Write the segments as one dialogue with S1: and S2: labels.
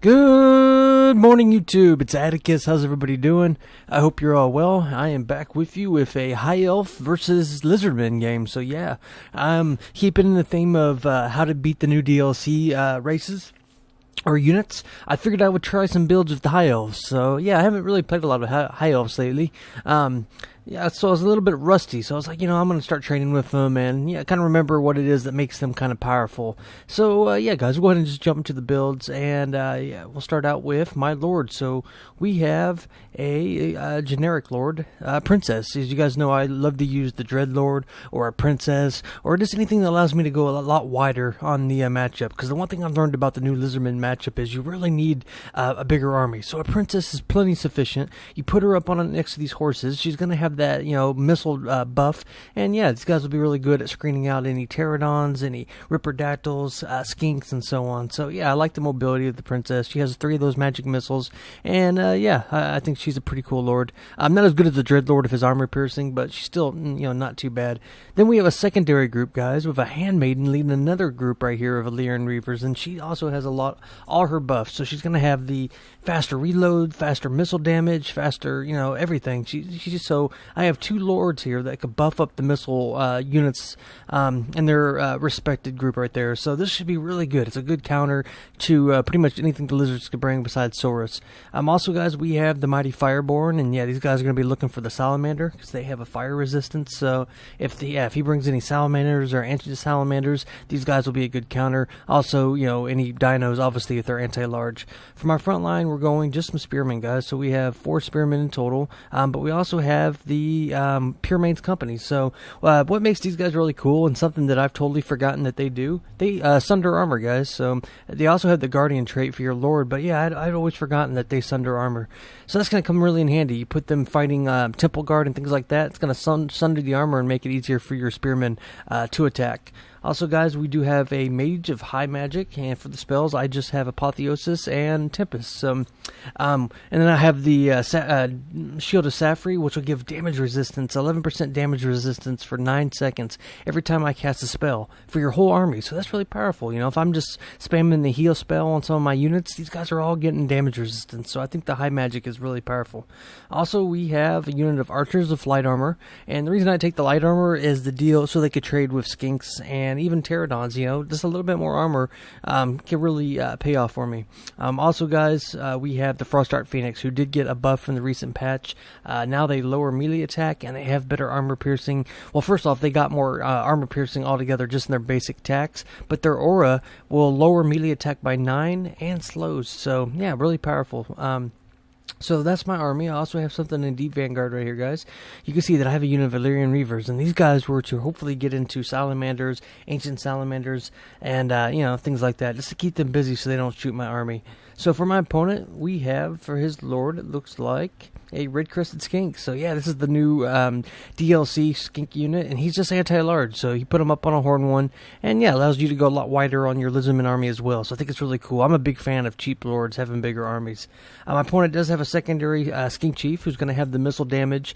S1: Good morning, YouTube. It's Atticus. How's everybody doing? I hope you're all well. I am back with you with a High Elf versus Lizardmen game. So yeah, I'm keeping in the theme of how to beat the new DLC races or units. I figured I would try some builds with the High Elves. So yeah, I haven't really played a lot of High Elves lately. Yeah, so I was a little bit rusty, so I was like, I'm going to start training with them, and yeah, kind of remember what it is that makes them kind of powerful. So, yeah, guys, we'll go ahead and just jump into the builds, and yeah, we'll start out with my Lord. So, we have a generic Lord, Princess. As you guys know, I love to use the Dread Lord, or a Princess, or just anything that allows me to go a lot wider on the matchup, because the one thing I've learned about the new Lizardman matchup is you really need a bigger army. So, a Princess is plenty sufficient. You put her up on next to these horses, she's going to have that missile buff, and yeah, these guys will be really good at screening out any pterodons, any ripperdactyls, skinks, and so on. So yeah, I like the mobility of the Princess. She has 3 of those magic missiles, and yeah, I think she's a pretty cool Lord. Not as good as the Dread Lord of his armor piercing, but she's still not too bad. Then we have a secondary group, guys, with a Handmaiden leading another group right here of Illyrian Reavers, and she also has all her buffs. So she's gonna have the faster reload, faster missile damage, faster everything. She's just so. I have 2 lords here that could buff up the missile units in their respected group right there. So this should be really good. It's a good counter to pretty much anything the lizards could bring besides Saurus. Also, guys, we have the Mighty Fireborn, and yeah, these guys are going to be looking for the Salamander because they have a fire resistance. So if he brings any Salamanders or anti-Salamanders, these guys will be a good counter. Also, any dinos, obviously, if they're anti-large. From our front line, we're going just some Spearmen, guys. So we have 4 Spearmen in total, but we also have the Pure Mains Company. So what makes these guys really cool, and something that I've totally forgotten that they do, they sunder armor, guys. So they also have the Guardian trait for your Lord, but yeah, I'd always forgotten that they sunder armor. So that's going to come really in handy. You put them fighting Temple Guard and things like that, it's going to sunder the armor and make it easier for your Spearmen to attack. Also, guys, we do have a Mage of High Magic, and for the spells, I just have Apotheosis and Tempest. And then I have the Shield of Sapphire, which will give damage resistance, 11% damage resistance for 9 seconds every time I cast a spell for your whole army. So that's really powerful. If I'm just spamming the heal spell on some of my units, these guys are all getting damage resistance. So I think the High Magic is really powerful. Also, we have a unit of Archers of Light Armor, and the reason I take the Light Armor is the deal so they could trade with Skinks and even pterodons. Just a little bit more armor can really pay off for me. Also, guys, we have the Frostart Phoenix, who did get a buff from the recent patch. Now they lower melee attack, and they have better armor piercing. Well, first off, they got more armor piercing altogether just in their basic attacks, but their aura will lower melee attack by 9 and slows. So yeah, really powerful. So that's my army. I also have something in Deep Vanguard right here, guys. You can see that I have a unit of Illyrian Reavers, and these guys were to hopefully get into Salamanders, Ancient Salamanders, and, things like that, just to keep them busy so they don't shoot my army. So for my opponent, we have, for his Lord, it looks like a Red-Crested Skink. So yeah, this is the new DLC Skink unit, and he's just anti-large. So you put him up on a Horn one, and yeah, allows you to go a lot wider on your Lizardman army as well. So I think it's really cool. I'm a big fan of cheap Lords having bigger armies. My opponent does have a secondary Skink Chief, who's going to have the missile damage.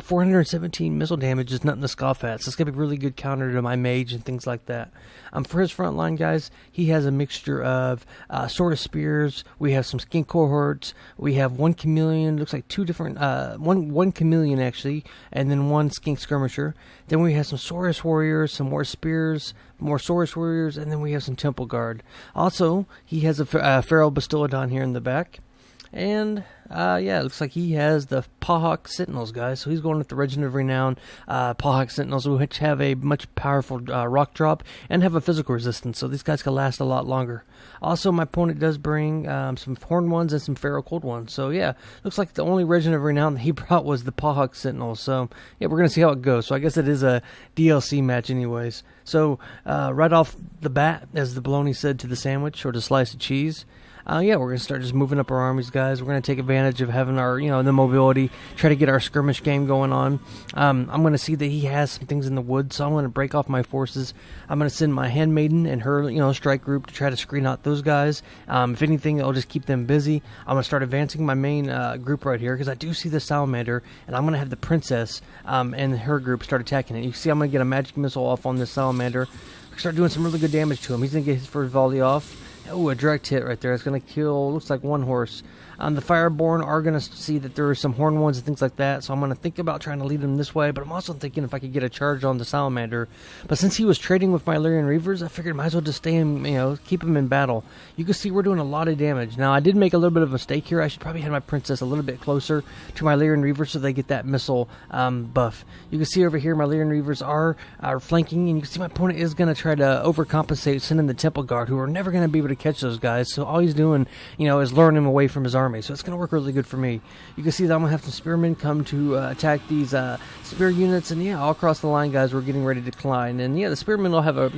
S1: 417 missile damage is nothing to scoff at. So it's going to be a really good counter to my Mage and things like that. For his front line, guys, he has a mixture of Sword of Spears. We have some Skink cohorts. We have 1 Chameleon. Looks like 2 different one Chameleon actually, and then 1 Skink Skirmisher. Then we have some Saurus Warriors, some more Spears, more Saurus Warriors, and then we have some Temple Guard. Also, he has a Feral Bastiladon here in the back. And, yeah, it looks like he has the Pahawk Sentinels, guys. So he's going with the Regiment of Renown Pahawk Sentinels, which have a much powerful rock drop and have a physical resistance. So these guys can last a lot longer. Also, my opponent does bring some Horn ones and some Feral Cold ones. So, yeah, looks like the only Regiment of Renown that he brought was the Pahawk Sentinels. So, yeah, we're going to see how it goes. So I guess it is a DLC match anyways. So, right off the bat, as the bologna said to the sandwich or the slice of cheese, yeah, we're going to start just moving up our armies, guys. We're going to take advantage of having our, the mobility, try to get our skirmish game going on. I'm going to see that he has some things in the woods, so I'm going to break off my forces. I'm going to send my Handmaiden and her, strike group to try to screen out those guys. If anything, it'll just keep them busy. I'm going to start advancing my main group right here, because I do see the Salamander, and I'm going to have the Princess and her group start attacking it. You see I'm going to get a magic missile off on this Salamander. Start doing some really good damage to him. He's going to get his first volley off. Oh, a direct hit right there. It's going to kill, looks like one horse. The Fireborn are going to see that there are some horn ones and things like that, so I'm going to think about trying to lead them this way, but I'm also thinking if I could get a charge on the Salamander. But since he was trading with my Illyrian Reavers, I figured I might as well just stay in, keep him in battle. You can see we're doing a lot of damage. Now, I did make a little bit of a mistake here. I should probably have my Princess a little bit closer to my Illyrian Reavers so they get that missile buff. You can see over here my Illyrian Reavers are flanking, and you can see my opponent is going to try to overcompensate, sending the Temple Guard, who are never going to be able to catch those guys, so all he's doing, is luring him away from his army. So it's going to work really good for me. You can see that I'm going to have some spearmen come to attack these spear units, and all across the line, guys, we're getting ready to decline. And the spearmen will have a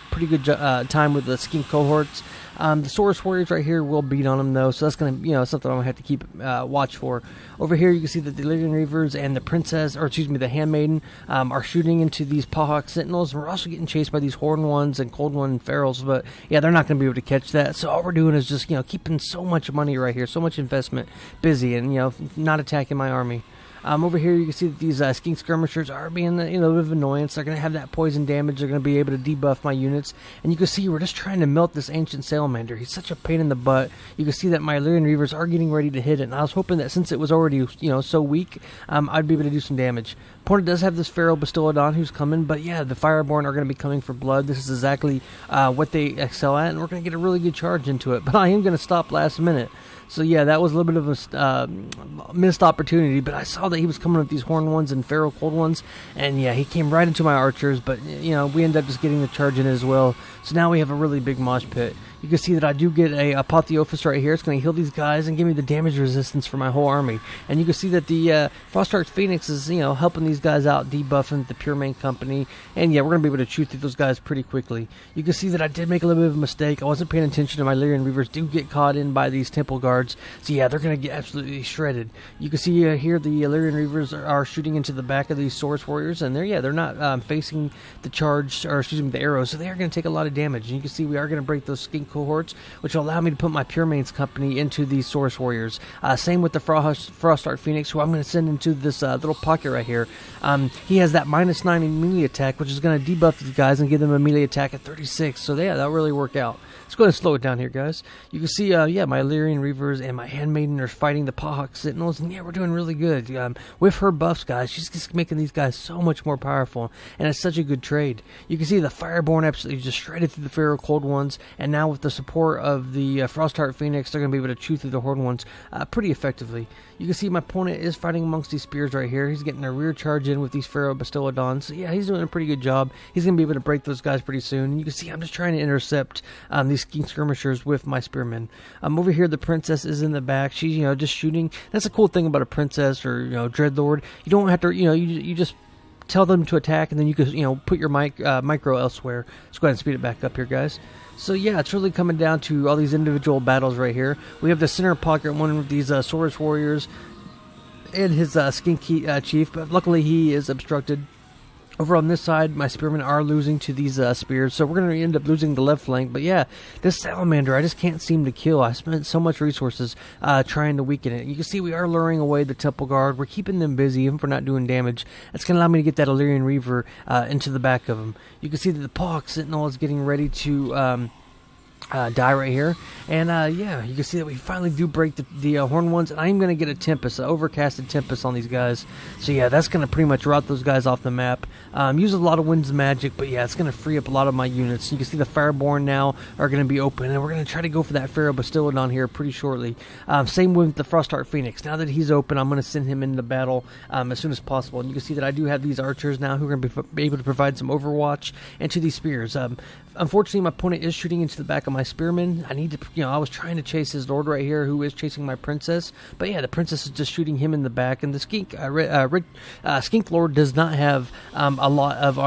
S1: pretty good time with the skink cohorts. The Saurus Warriors right here will beat on them, though, so that's going to, something I'm going to have to keep watch for. Over here, you can see that the Illyrian Reavers and the Princess, or excuse me, the Handmaiden, are shooting into these Pawhawk Sentinels. We're also getting chased by these Horn ones and Cold One Ferals, but they're not going to be able to catch that. So all we're doing is just, keeping so much money right here, so much investment, busy, and, not attacking my army. Over here, you can see that these skink skirmishers are being a little bit of annoyance. They're going to have that poison damage. They're going to be able to debuff my units. And you can see we're just trying to melt this ancient salamander. He's such a pain in the butt. You can see that my Illyrian Reavers are getting ready to hit it. And I was hoping that since it was already so weak, I'd be able to do some damage. Opponent does have this Pharaoh Bastillodon who's coming, but the Fireborn are going to be coming for blood. This is exactly what they excel at, and we're going to get a really good charge into it. But I am going to stop last minute. So that was a little bit of a missed opportunity, but I saw that he was coming with these Horn ones and Feral Cold ones, and he came right into my archers, but we ended up just getting the charge in as well. So now we have a really big mosh pit. You can see that I do get a Apotheophis right here. It's going to heal these guys and give me the damage resistance for my whole army. And you can see that the Frostarch Phoenix is, helping these guys out, debuffing the Pure Main Company. And we're going to be able to chew through those guys pretty quickly. You can see that I did make a little bit of a mistake. I wasn't paying attention to my Illyrian Reavers do get caught in by these Temple Guards. So they're going to get absolutely shredded. You can see here the Illyrian Reavers are shooting into the back of these Saurus Warriors. And they're not facing the charge, or excuse me, the arrows. So they are going to take a lot of damage. And you can see we are going to break those skink cohorts, which will allow me to put my Pure Mains Company into these Saurus Warriors. Same with the Frostarch Phoenix, who I'm going to send into this little pocket right here. He has that -9 melee attack, which is going to debuff these guys and give them a melee attack at 36. So that'll really work out. Let's go ahead and slow it down here, guys. You can see, my Illyrian Reavers and my Handmaiden are fighting the Pawhawk Sentinels, and we're doing really good. With her buffs, guys, she's just making these guys so much more powerful, and it's such a good trade. You can see the Fireborn absolutely just shredded through the Feral Cold ones, and now with the support of the Frostheart Phoenix, they're going to be able to chew through the Horn ones pretty effectively. You can see my opponent is fighting amongst these spears right here. He's getting a rear charge in with these Pharaoh Bastillodons. So he's doing a pretty good job. He's going to be able to break those guys pretty soon. And you can see I'm just trying to intercept these skink skirmishers with my spearmen. Over here, the Princess is in the back. She's just shooting. That's a cool thing about a Princess or Dreadlord. You don't have to you just tell them to attack, and then you can put your micro elsewhere. Let's go ahead and speed it back up here, guys. So it's really coming down to all these individual battles right here. We have the center pocket, one of these Saurus Warriors and his skink chief, but luckily he is obstructed. Over on this side, my spearmen are losing to these spears, so we're going to end up losing the left flank. But this salamander, I just can't seem to kill. I spent so much resources trying to weaken it. You can see we are luring away the Temple Guard. We're keeping them busy, even if we're not doing damage. That's going to allow me to get that Illyrian Reaver into the back of them. You can see that the Pawhawk Sentinel is getting ready to die right here, and you can see that we finally do break the Horn ones, and I'm going to get a Tempest, an overcasted Tempest on these guys. So that's going to pretty much rout those guys off the map. Use a lot of Wind's magic, but it's going to free up a lot of my units. You can see the Fireborn now are going to be open, and we're going to try to go for that Pharaoh Bastillodon here pretty shortly. Same with the Frostheart Phoenix. Now that he's open, I'm going to send him into battle as soon as possible. And you can see that I do have these archers now who are going to be able to provide some overwatch into these spears. Unfortunately, my opponent is shooting into the back of my spearmen. I need to, I was trying to chase his lord right here, who is chasing my princess. But the princess is just shooting him in the back, and the skink skink lord does not have a lot of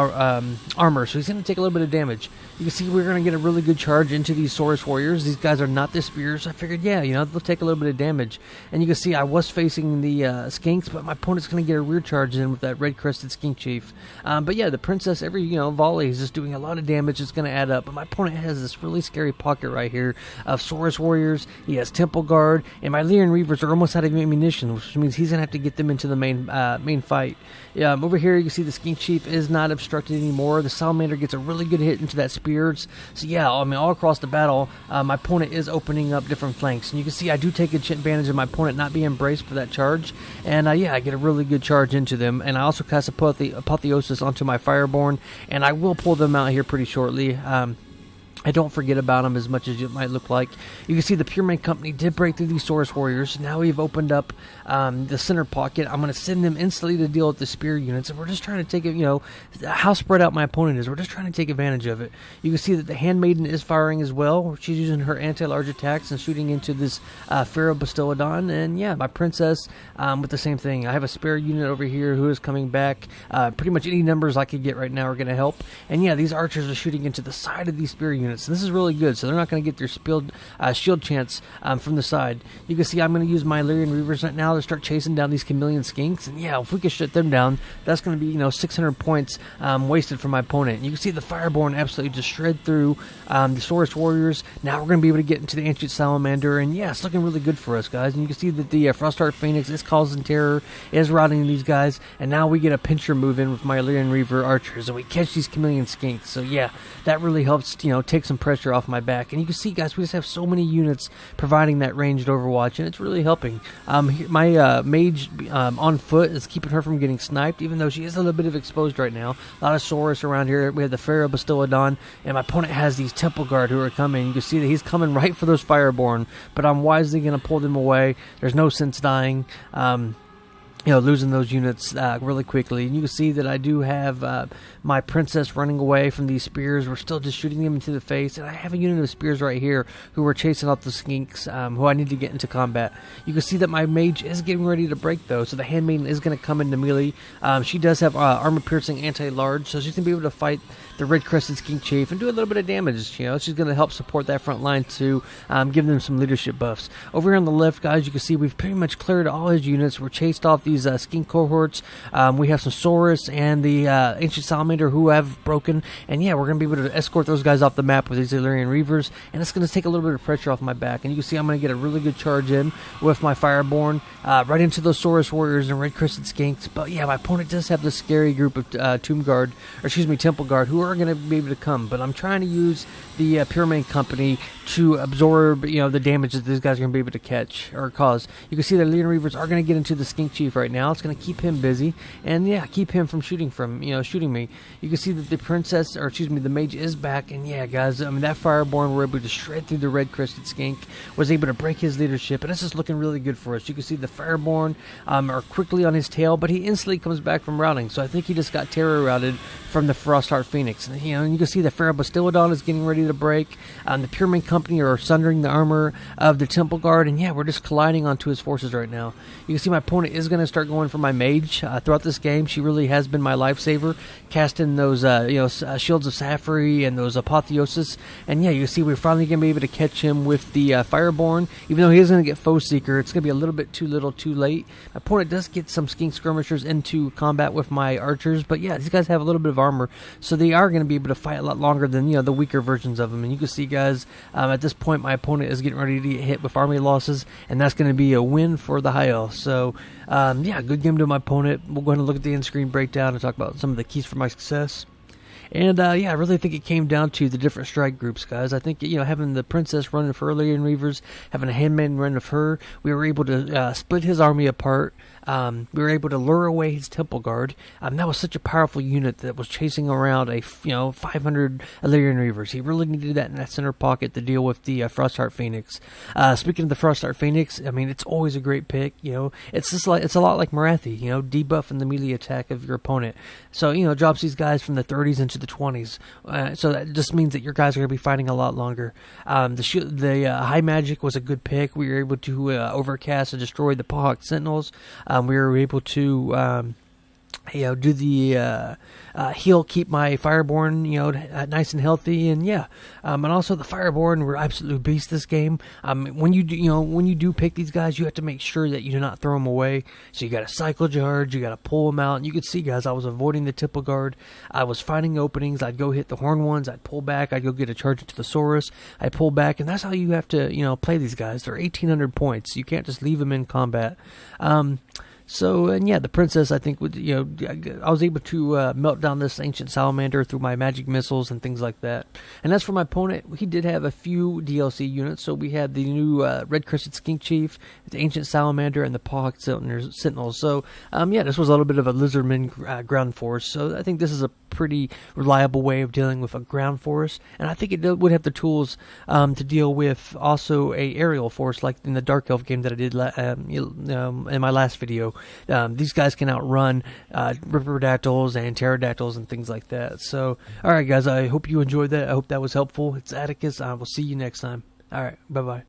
S1: armor, so he's going to take a little bit of damage. You can see we're going to get a really good charge into these Saurus Warriors. These guys are not the spears. I figured, they'll take a little bit of damage. And you can see I was facing the skinks, but my opponent's going to get a rear charge in with that red-crested skink chief. But the princess, every volley is just doing a lot of damage. It's going to add up. But my opponent has this really scary pocket right here of Saurus Warriors. He has Temple Guard, and my Lyrian Reavers are almost out of ammunition, which means he's going to have to get them into the main fight. Over here, you can see the Skink Chief is not obstructed anymore. The Salamander gets a really good hit into that Spears. So yeah, I mean, all across the battle, my opponent is opening up different flanks. And you can see I do take advantage of my opponent not being braced for that charge. And yeah, I get a really good charge into them. And I also cast Apotheosis onto my Fireborn, and I will pull them out here pretty shortly. I don't forget about them as much as it might look like. You can see the Pure Main Company did break through these Saurus Warriors. Now we've opened up the center pocket. I'm going to send them instantly to deal with the spear units. And we're just trying to take it, how spread out my opponent is. We're just trying to take advantage of it. You can see that the Handmaiden is firing as well. She's using her anti-large attacks and shooting into this Pharaoh Bastiladon. And yeah, my Princess with the same thing. I have a spare unit over here who is coming back. Pretty much any numbers I could get right now are going to help. And yeah, these archers are shooting into the side of these spear units. So this is really good. So they're not going to get their shield chance from the side. You can see I'm going to use my Lyrian Reavers right now to start chasing down these chameleon skinks. And yeah, if we can shut them down, that's going to be 600 points wasted for my opponent. You can see the Fireborn absolutely just shred through the Saurus Warriors. Now we're going to be able to get into the Ancient Salamander. And yeah, it's looking really good for us, guys. And you can see that the Frostheart Phoenix is causing terror, is routing these guys. And now we get a pincher move in with my Lyrian Reaver archers, and we catch these chameleon skinks. So yeah, that really helps take some pressure off my back. And you can see, guys, we just have so many units providing that ranged overwatch, and it's really helping. My mage on foot is keeping her from getting sniped, even though she is a little bit of exposed right now. A lot of Saurus around here. We have the Pharaoh Bastiladon, and my opponent has these Temple Guard who are coming. You can see that he's coming right for those Fireborn, but I'm wisely going to pull them away. There's no sense dying. Losing those units really quickly. And you can see that I do have my Princess running away from these spears. We're still just shooting them into the face. And I have a unit of spears right here who are chasing off the skinks who I need to get into combat. You can see that my mage is getting ready to break, though. So the Handmaiden is going to come into melee. She does have armor-piercing anti-large, so she's going to be able to fight the red-crested Skink Chief and do a little bit of damage. She's going to help support that front line to give them some leadership buffs. Over here on the left, guys, you can see we've pretty much cleared all his units. We're chased off these skink cohorts. We have some Saurus and the Ancient Salamander who have broken. And yeah, we're going to be able to escort those guys off the map with these Illyrian Reavers. And it's going to take a little bit of pressure off my back. And you can see I'm going to get a really good charge in with my Fireborn right into those Saurus Warriors and red-crested skinks. But yeah, my opponent does have this scary group of Temple Guard who are going to be able to come. But I'm trying to use the Pure Main Company to absorb the damage that these guys are going to be able to catch or cause. You can see the Lyrian Reavers are going to get into the Skink Chief right now. It's going to keep him busy, and yeah, keep him from shooting me. You can see that the mage is back, and yeah, guys, I mean, that Fireborn were able to shred through the red-crested skink, was able to break his leadership, and this is looking really good for us. You can see the Fireborn are quickly on his tail, but he instantly comes back from routing, so I think he just got terror routed from the Frostheart Phoenix. And you can see the Pharaoh Bastiladon is getting ready to break. The Pure Main Company are sundering the armor of the Temple Guard, and yeah, we're just colliding onto his forces right now. You can see my opponent is going to start going for my mage throughout this game. She really has been my lifesaver, casting those Shields of Sapphire and those Apotheosis. And yeah, you can see we're finally going to be able to catch him with the Fireborn. Even though he is going to get Foe Seeker, it's going to be a little bit too little too late. My opponent does get some Skink Skirmishers into combat with my archers, but yeah, these guys have a little bit of armor, so they are going to be able to fight a lot longer than the weaker versions of them. And you can see, guys, at this point my opponent is getting ready to get hit with army losses, and that's going to be a win for the High Elves. So yeah, good game to my opponent. We're going to look at the end screen breakdown and talk about some of the keys for my success. And yeah, I really think it came down to the different strike groups, guys. I think having the Princess running for Lyrian Reavers, having a Handmaiden run of her, we were able to split his army apart. We were able to lure away his Temple Guard. That was such a powerful unit that was chasing around 500 Illyrian Reavers. He really needed that in that center pocket to deal with the Frostheart Phoenix. Speaking of the Frostheart Phoenix, I mean, it's always a great pick. It's a lot like Marathi. Debuffing the melee attack of your opponent. So drops these guys from the 30s into the 20s. So that just means that your guys are going to be fighting a lot longer. The High Magic was a good pick. We were able to overcast and destroy the Pahawk Sentinels. We were able to do the heal, keep my Fireborn, nice and healthy, and and also the Fireborn were absolute beasts this game. When you do pick these guys, you have to make sure that you do not throw them away. So you got to cycle charge, you got to pull them out, and you can see, guys, I was avoiding the Tipple Guard. I was finding openings. I'd go hit the horn ones. I'd pull back. I'd go get a charge into the Saurus. I pull back, and that's how you have to play these guys. They're 1,800 points. You can't just leave them in combat. The princess, I think, I was able to melt down this ancient salamander through my magic missiles and things like that. And as for my opponent, he did have a few DLC units. So we had the new Red Crested Skink Chief, the ancient salamander, and the Pawhawk Sentinels. So, this was a little bit of a Lizardmen ground force. So I think this is a pretty reliable way of dealing with a ground force. And I think it would have the tools to deal with also a aerial force, like in the Dark Elf game that I did in my last video. These guys can outrun Ripperdactyls and Pterodactyls and things like that. So, alright guys, I hope you enjoyed that. I hope that was helpful. It's Atticus. I will see you next time. Alright, bye-bye.